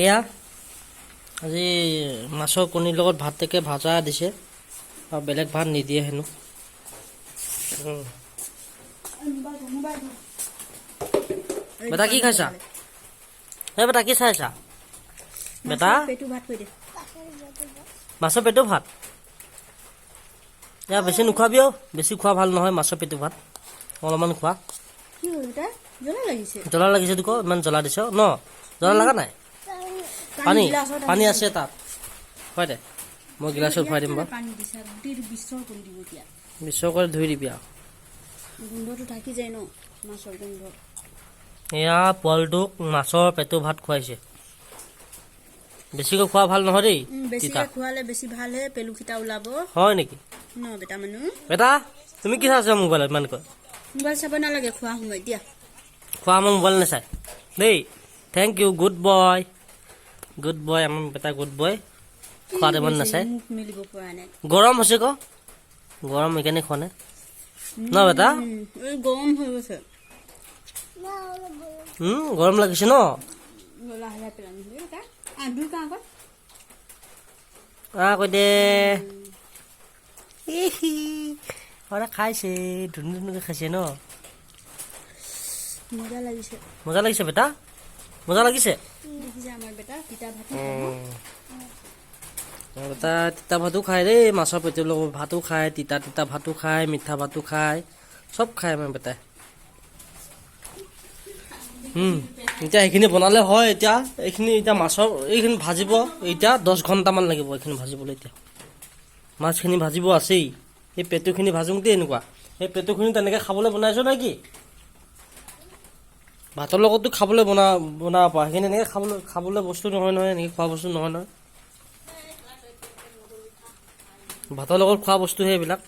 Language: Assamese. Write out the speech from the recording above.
এয়া আজি মাছৰ কণীৰ লগত ভাতকে ভাজা দিছে আৰু বেলেগ ভাত নিদিয়ে হেনো বেটা কি খাইছা বেটা কি চাইছা বেটা মাছৰ পেটু ভাত এয়া বেছি নোখোৱাবিও বেছি খোৱা ভাল নহয় মাছৰ পেটু ভাত অলপমান খোৱা জ্বলা লাগিছে তোক ইমান জ্বলা দিছ ন জ্বলা লগা নাই পানী আছে তাত হয় দে মই গিলাছত ভৰাই দিম বাৰু বিশ্ব কৰি ধুই দিবি আৰু এয়া পোৱালটোক মাছৰ পেটু ভাত খুৱাইছে বেছিকৈ খোৱা ভাল নহয় দেই হয় নেকি বেটা তুমি কি চাইছা মোবাইলত ইমানকৈ মোবাইল চাব নালাগে খোৱা সময় দিয়া খোৱা মই মোবাইল নাচাই দেই থেংক ইউ গুড বয় আমাৰ বেটা গুড বয় খোৱাত ইমান নাচাই গৰম হৈছে ক গৰম সেইকাৰণে খোৱা নাই ন বেটা গৰম হৈ গৈছে গৰম লাগিছে ন কৈ দে খাইছে ধুনীয়া খাইছে ন মজা লাগিছে বেটা মজা লাগিছে বেটা তিতা ভাতো খায় দেই মাছৰ পেটুৰ লগত ভাতো খায় তিতা ভাতো খায় মিঠা ভাতো খায় চব খায় আমাৰ বেটাই এতিয়া সেইখিনি বনালে হয় এতিয়া এইখিনি এতিয়া মাছৰ এইখিনি ভাজিব এতিয়া 10 ঘণ্টামান লাগিব এইখিনি ভাজিবলৈ এতিয়া মাছখিনি ভাজিব আছেই সেই পেটুখিনি ভাজোঁতে এনেকুৱা সেই পেটুখিনি তেনেকৈ খাবলৈ বনাইছ নে কি ভাতৰ লগতো খাবলৈ বনাব পৰা সেইখিনি এনেকৈ খাবলৈ বস্তু নহয় এনেকৈ খোৱা বস্তু নহয় ভাতৰ লগত খোৱা বস্তু সেইবিলাক